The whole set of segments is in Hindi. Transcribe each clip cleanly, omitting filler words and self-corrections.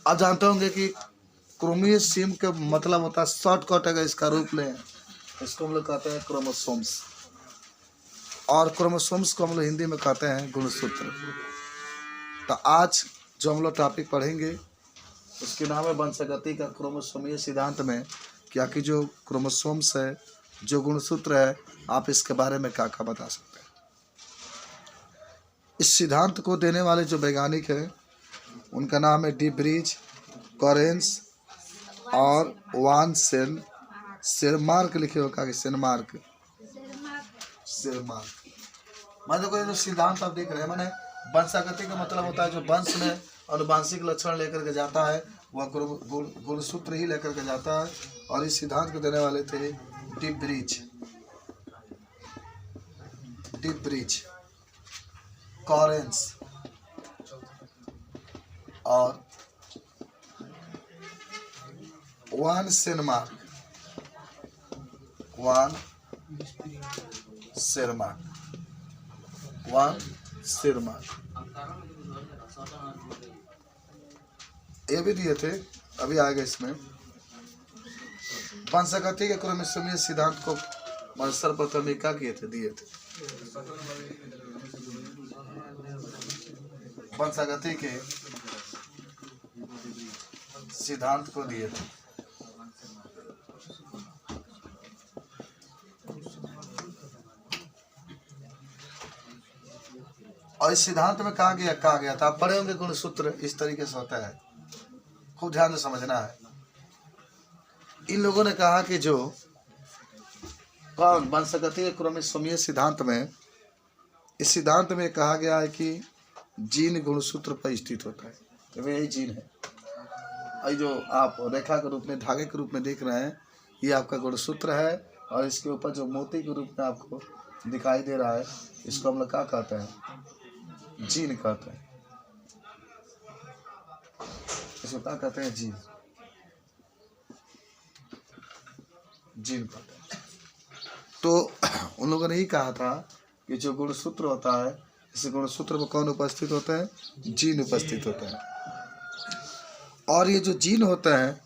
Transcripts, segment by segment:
आप जानते होंगे कि क्रोमोसोम का मतलब होता है, शॉर्टकट अगर इसका रूप लें इसको हम लोग कहते हैं क्रोमोसोम्स, और क्रोमोसोम्स को हम लोग हिंदी में कहते हैं गुणसूत्र। तो आज जो हम लोग टॉपिक पढ़ेंगे उसके नाम है वंशागति का क्रोमोसोमीय सिद्धांत में क्या कि जो क्रोमोसोम्स है, जो गुणसूत्र है, आप इसके बारे में क्या क्या बता सकते हैं। इस सिद्धांत को देने वाले जो वैज्ञानिक हैं उनका नाम है डी ब्रिज, कॉरेंस और वान सेरमार्क लिखे होगा कि सेरमार्क। मान लो जो सिद्धांत आप देख रहे हैं, माने वंशागति का मतलब होता है जो वंश में अनुवांशिक लक्षण लेकर के जाता है वह गुणसूत्र ही लेकर के जाता है। और इस सिद्धांत को देने वाले थे डी ब्रिज, कॉरेंस और वान सेरमार्क ये भी दिए थे। अभी आगे इसमें वंशागति के क्रोमोसोमीय सिद्धांत को सर्वप्रथम क्या किए थे, दिए थे। वंशागति के सिद्धांत को दिए थे। और इस सिद्धांत में कहा गया था, आप पढ़े होंगे गुणसूत्र इस तरीके से होता है, खूब ध्यान से समझना है। इन लोगों ने कहा कि जो वंशागति के क्रोमोसोमीय सिद्धांत में, इस सिद्धांत में कहा गया है कि जीन गुणसूत्र पर स्थित होता है। तो यही जीन है, ये जो आप रेखा के रूप में, धागे के रूप में देख रहे हैं, ये आपका गुणसूत्र है। और इसके ऊपर जो मोती के रूप में आपको दिखाई दे रहा है, इसको हम लोग क्या कहते हैं, जीन कहते हैं। इसको क्या कहते हैं, जीन कहते हैं। तो उन लोगों ने ही कहा था कि जो गुणसूत्र होता है, इस गुणसूत्र में कौन उपस्थित होता है, जीन उपस्थित होता है। और ये जो जीन होता है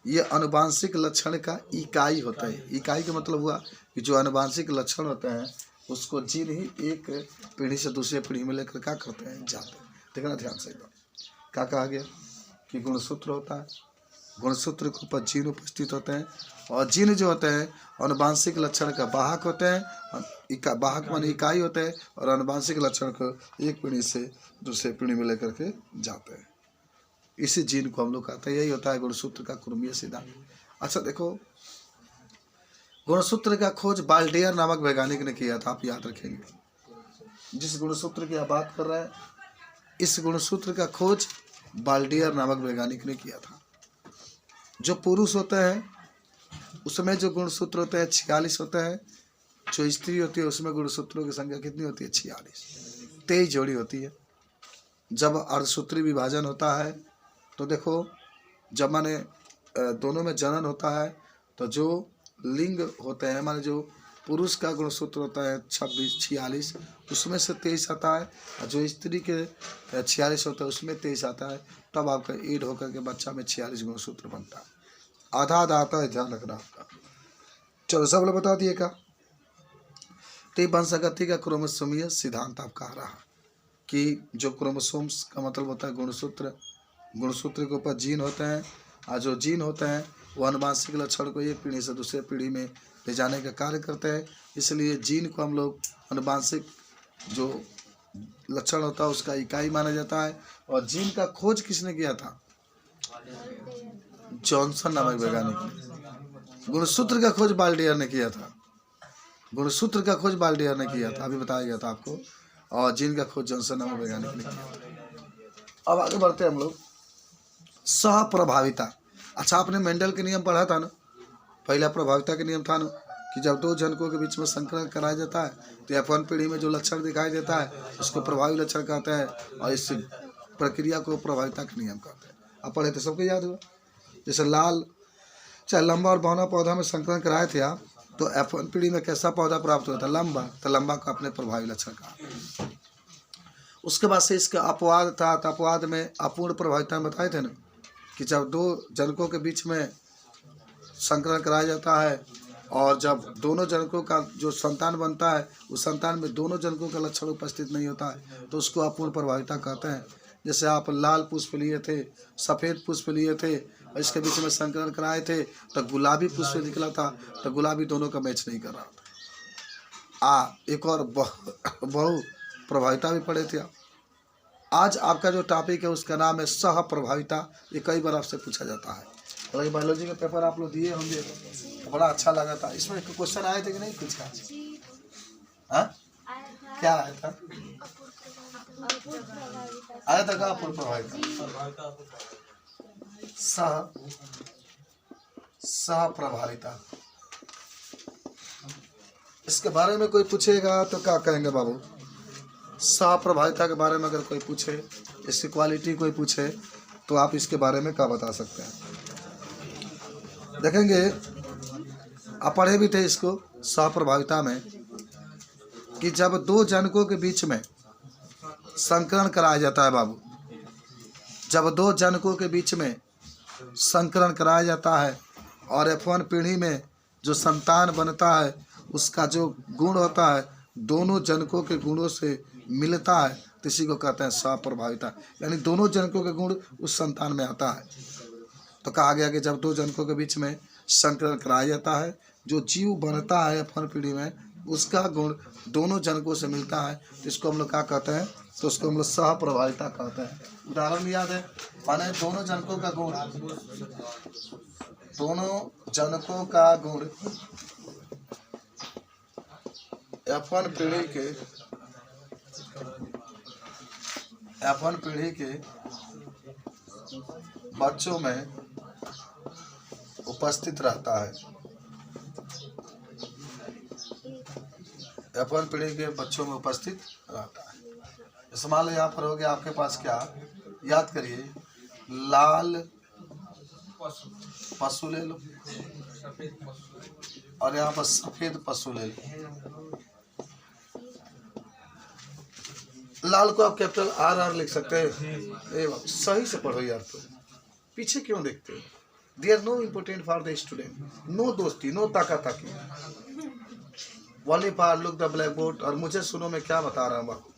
ये आनुवांशिक लक्षण का इकाई होता है। इकाई का मतलब हुआ कि जो आनुवांशिक लक्षण होते हैं उसको जीन ही एक पीढ़ी से दूसरे पीढ़ी में लेकर क्या करते हैं, जाते हैं। देखना ध्यान से, क्या कहा गया कि गुणसूत्र होता है, गुणसूत्र के ऊपर जीन उपस्थित होते हैं। और जीन जो होते हैं आनुवांशिक लक्षण का वाहक होते हैं। वाहक माने इकाई होते हैं, और आनुवांशिक लक्षण को एक पीढ़ी से दूसरे पीढ़ी में लेकर के जाते हैं। इसी जीन को हम लोग कहते हैं। यही होता है गुणसूत्र का क्रोमीय सिद्धांत। अच्छा देखो, गुणसूत्र का खोज बाल्डियर नामक वैज्ञानिक ने किया था, आप याद रखेंगे। जिस गुणसूत्र की आप बात कर रहे हैं, इस गुणसूत्र का खोज बाल्डियर नामक वैज्ञानिक ने किया था। जो पुरुष होते हैं उसमें जो गुणसूत्र होते हैं 46 होते हैं, जो स्त्री होती है उसमें गुणसूत्रों की संख्या कितनी होती है, 46, 23 जोड़ी होती है। जब अर्धसूत्री विभाजन होता है तो देखो, जब माने दोनों में जनन होता है तो जो लिंग होते हैं, माने जो पुरुष का गुणसूत्र होता है 46, उसमें से 23 आता है, और जो स्त्री के 46 होता है उसमें 23 आता है। तब आपका ईड होकर के बच्चा में 46 गुणसूत्र बनता है। आधा आता है, ध्यान रखना आपका। चलो सब लोग बता दिए का। तो वंशागति का क्रोमोसोमीय सिद्धांत आप कह रहा कि जो क्रोमोसोम्स का मतलब होता है गुणसूत्र, गुणसूत्र के ऊपर जीन होते हैं, और जो जीन होते हैं वो आनुवांशिक लक्षण को एक पीढ़ी से दूसरे पीढ़ी में ले जाने का कार्य करते हैं। इसलिए जीन को हम लोग आनुवांशिक जो लक्षण होता है उसका इकाई माना जाता है। और जीन का खोज किसने किया था, जॉनसन नामक वैज्ञानिक ने। गुणसूत्र का खोज बाल्डियर ने किया था, गुणसूत्र का खोज बाल्डियर ने किया था, अभी बताया गया था आपको। और जीन का खोज जॉनसन नामक वैज्ञानिक ने किया था। अब आगे बढ़ते हैं हम लोग। सहप्रभाविता। अच्छा, आपने मेंडल के नियम पढ़ा था ना, पहला प्रभाविता के नियम था ना, कि जब दो जनकों के बीच में संकरण कराया जाता है तो F1 पीढ़ी में जो लक्षण दिखाई देता है उसको प्रभावी लक्षण कहते हैं, और इस प्रक्रिया को प्रभाविता का नियम कहते हैं। आप पढ़े थे, सबको याद हुआ। जैसे लाल चाहे लंबा और बौना पौधा में संकरण कराए थे आप, तो F1 पीढ़ी में कैसा पौधा प्राप्त हुआ था, लंबा, तो लंबा को अपने प्रभावी लक्षण कहा। उसके बाद से इसका अपवाद था, तो अपवाद में अपूर्ण प्रभाविता बताए थे ना, कि जब दो जनकों के बीच में संकरण कराया जाता है और जब दोनों जनकों का जो संतान बनता है उस संतान में दोनों जनकों का लक्षण उपस्थित नहीं होता है तो उसको अपूर्ण प्रभाविता कहते हैं। जैसे आप लाल पुष्प लिए थे, सफ़ेद पुष्प लिए थे और इसके बीच में संकरण कराए थे तो गुलाबी पुष्प निकला था, तो गुलाबी दोनों का मैच नहीं कर रहा था। एक और बहु प्रभाविता भी पढ़े थे। आज आपका जो टॉपिक है उसका नाम है सह प्रभाविता। ये कई बार आपसे पूछा जाता है। हालांकि बायोलॉजी का पेपर आप लोग दिए होंगे तो बड़ा अच्छा लगा था। इसमें क्वेश्चन आए थे कि नहीं कुछ का? हाँ, क्या आया था? आया था क्या अपूर्ण प्रभाविता? सह प्रभाविता। इसके बारे में कोई पूछेगा तो क्या कहेंगे बाबू? सह प्रभाविता के बारे में अगर कोई पूछे, इसकी क्वालिटी कोई पूछे तो आप इसके बारे में क्या बता सकते हैं? देखेंगे, आप पढ़े भी थे इसको सह प्रभाविता में कि जब दो जनकों के बीच में संकरण कराया जाता है बाबू, जब दो जनकों के बीच में संकरण कराया जाता है और F1 पीढ़ी में जो संतान बनता है उसका जो गुण होता है दोनों जनकों के गुणों से मिलता है तो इसी को कहते हैं सह प्रभाविता। यानी दोनों जनकों के गुण उस संतान में आता है। तो कहा गया कि जब दो जनकों के बीच में संकरण कराया जाता है, जो जीव बनता है F1 पीढ़ी में उसका गुण दोनों जनकों से मिलता है तो इसको हम लोग क्या कहते हैं? तो उसको हम लोग सह प्रभाविता कहते हैं। उदाहरण याद है, माने दोनों जनकों का गुण, दोनों जनकों का गुण F1 पीढ़ी के बच्चों में उपस्थित रहता है। F1 पीढ़ी के बच्चों में उपस्थित रहता है। जैसे मान लो यहाँ पर हो गया आपके पास क्या, याद करिए, लाल पशु ले लो और यहाँ पर सफेद पशु ले लो। लाल को आप कैपिटल RR लिख सकते हैं। सही से पढ़ो यार, तो पीछे क्यों देखते हो? They are no important for the student. No दोस्ती, नो ताका ताकी, वाली पार लुक द ब्लैक बोर्ड। और मुझे सुनो मैं क्या बता रहा हूँ बाबू,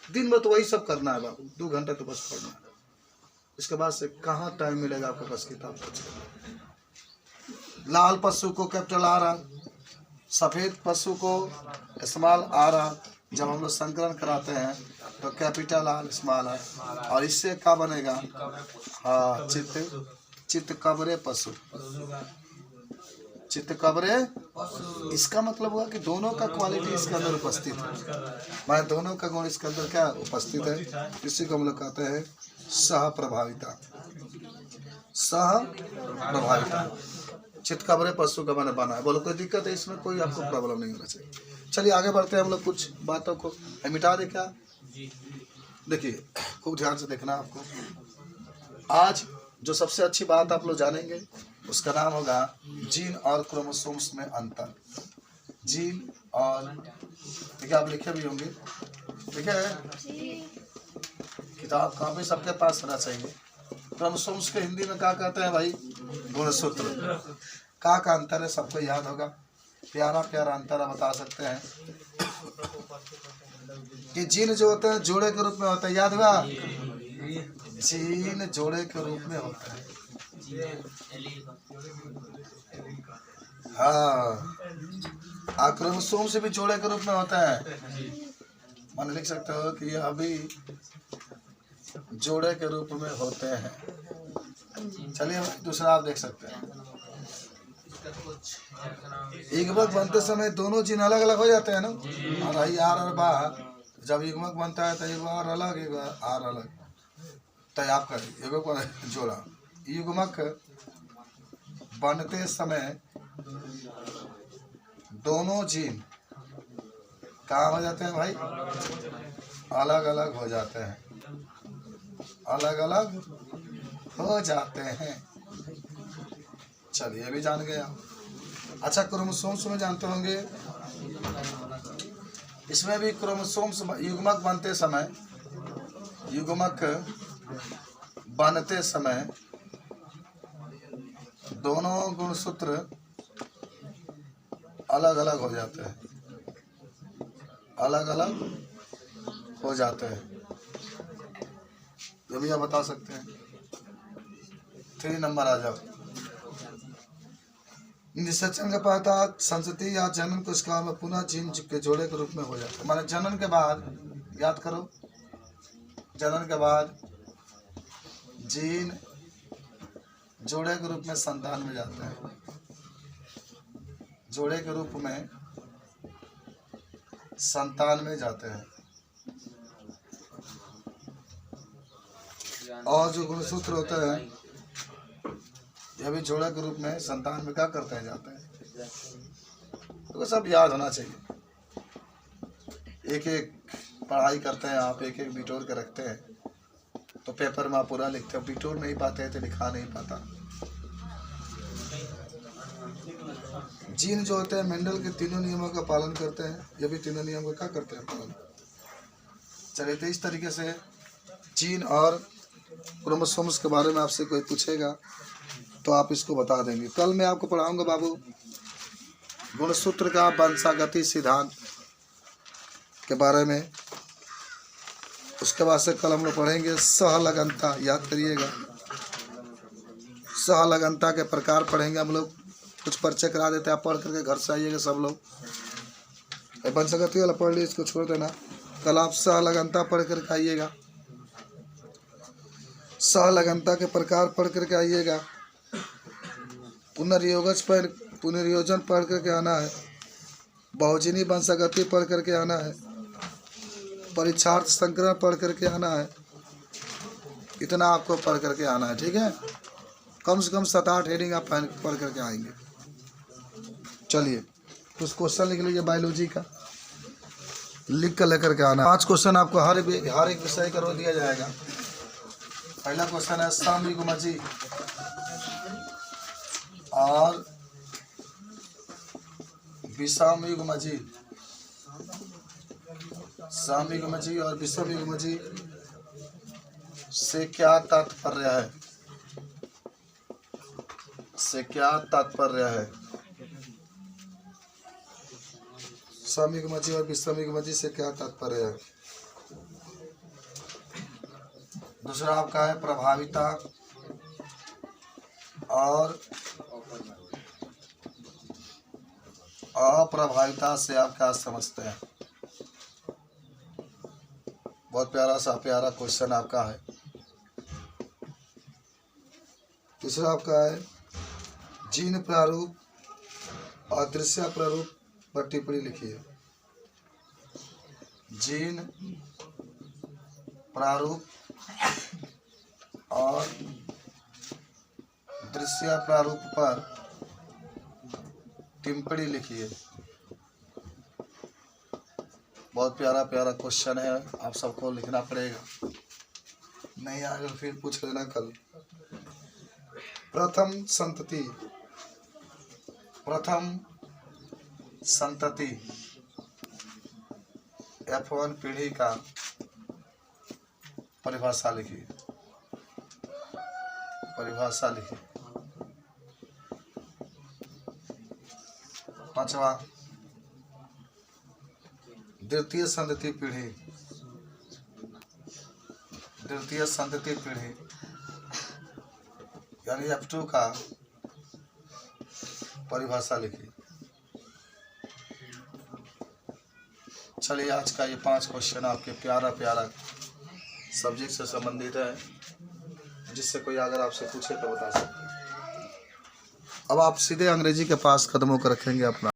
दिन में तो वही सब करना है बाबू, 2 घंटे तो बस पढ़ना है। इसके बाद से कहाँ टाइम मिलेगा आपके पास किताब पढ़ने? लाल पशु को कैपिटल RR, सफ़ेद पशु को स्मॉल RR। जब हम लोग संकलन कराते हैं तो कैपिटल R स्मॉल R। और इससे क्या बनेगा? हाँ, चित्त कबरे पशु, चित्त कबरे। इसका मतलब हुआ कि दोनों का क्वालिटी इसके अंदर उपस्थित है, माने दोनों का गुण इसके अंदर क्या उपस्थित है। इसी को हम लोग कहते हैं सह प्रभाविता। सह प्रभाविता, चित्त कबरे पशु का मैंने बना है। बोलो कोई दिक्कत है इसमें? कोई आपको प्रॉब्लम नहीं होना चाहिए। चलिए आगे बढ़ते हैं हम लोग। कुछ बातों को मिटा दे क्या? देखिए खूब ध्यान से देखना आपको। आज जो सबसे अच्छी बात आप लोग जानेंगे उसका नाम होगा जीन और क्रोमोसोम्स में अंतर। जीन और, देखिए आप लिखे भी होंगे, ठीक है, किताब कॉपी सबके पास होना चाहिए। क्रोमोसोम्स के हिंदी में क्या कहते हैं भाई? गुणसूत्र। का अंतर है सबको याद होगा। प्यारा प्यारा अंतर आप बता सकते हैं कि जीन जो होते हैं जोड़े के रूप में होता है। याद हुआ? जीन जोड़े के रूप में होता है। हाँ, क्रोमोसोम से भी जोड़े के रूप में होता है। मान लिख सकते हो कि यह अभी जोड़े के रूप में होते हैं। चलिए दूसरा आप देख सकते हैं, युग्मक बनते समय दोनों जीन अलग अलग हो जाते हैं ना। और R और बाहर जब युग्मक बनता है तो एक बार अलग एक बार R अलग, तो आपका युग्मक जोड़ा। युग्मक बनते समय दोनों जीन कहाँ हो जाते हैं भाई? अलग अलग हो जाते हैं, अलग अलग हो जाते हैं। चलिए भी जान गए आप। अच्छा, क्रोमोसोम्स में जानते होंगे, इसमें भी क्रोमोसोम्स युग्मक बनते समय दोनों गुणसूत्र अलग अलग हो जाते हैं, अलग अलग हो जाते हैं। ये भी आप बता सकते हैं। 3 नंबर आ जाओ। निषेचन के पश्चात संतति या जनन कोशिका में पुनः जीन के जोड़े के रूप में हो जाता है। माने जनन के बाद, याद करो, जनन के बाद जीन जोड़े के रूप में संतान में जाते हैं। जोड़े के रूप में संतान में जाते हैं। और जो गुणसूत्र होते हैं यह भी जोड़े के रूप में संतान में क्या करते हैं, जाते हैं। तो सब याद होना चाहिए। एक एक पढ़ाई करते हैं आप, एक एक बिटोर के रखते हैं तो पेपर में आप पूरा लिखते हो। बिटोर नहीं पाते हैं तो लिखा नहीं पाता। जीन जो होते हैं मेंडल के तीनों नियमों का पालन करते हैं। ये भी तीनों नियम का क्या करते हैं, पालन। चलिए, तो इस तरीके से जीन और क्रोमोसोम्स के बारे में आपसे कोई पूछेगा तो आप इसको बता देंगे। कल मैं आपको पढ़ाऊंगा बाबू गुणसूत्र का वंशागति सिद्धांत के बारे में। उसके बाद से कल हम लोग पढ़ेंगे सहलगनता। याद करिएगा, सहलगनता के प्रकार पढ़ेंगे हम लोग। कुछ परिचय करा देते हैं, आप पढ़ करके घर से आइएगा सब लोग। वंशागति वाला पढ़ ली, इसको छोड़ देना। कल आप सहलगनता पढ़ करके आइएगा, सहलगनता के प्रकार पढ़ करके आइएगा। पुनर्योजन पढ़ करके आना है। बहुजनी वंशागति पढ़ करके आना है। परीक्षार्थ संकरण पढ़ करके आना है। इतना आपको पढ़ करके आना है, ठीक है। कम से कम 7-8 हेडिंग आप पढ़ करके आएंगे। चलिए, कुछ क्वेश्चन लिख लीजिए बायोलॉजी का, लिख कर लेकर के आना। 5 क्वेश्चन आपको हर एक विषय का रोज दिया जाएगा। पहला क्वेश्चन है सामयुग्मजी और विषमयुग्मजी। सामयुग्मजी और विषमयुग्मजी से क्या तात्पर्य है, से क्या तात्पर्य है। सामयुग्मजी और विषमयुग्मजी से क्या तात्पर्य है। दूसरा आपका है प्रभाविता और अप्रभाविता से आप क्या समझते हैं। बहुत प्यारा क्वेश्चन आपका है। तीसरा आपका है जीन प्रारूप और दृश्य प्रारूप पर टिप्पणी लिखिए। जीन प्रारूप और दृश्य प्रारूप पर टिप्पणी लिखिए। बहुत प्यारा क्वेश्चन है, आप सबको लिखना पड़ेगा। नहीं आएगा फिर पूछ लेना कल। प्रथम संतति F1 पीढ़ी का परिभाषा लिखिए। पांचवा द्वितीय संतति पीढ़ी यानी F2 का परिभाषा लिखिए। चलिए, आज का ये 5 क्वेश्चन आपके प्यारा सब्जेक्ट से संबंधित है, जिससे कोई अगर आपसे पूछे तो बता सकते हैं। अब आप सीधे अंग्रेजी के पास कदमों को रखेंगे अपना।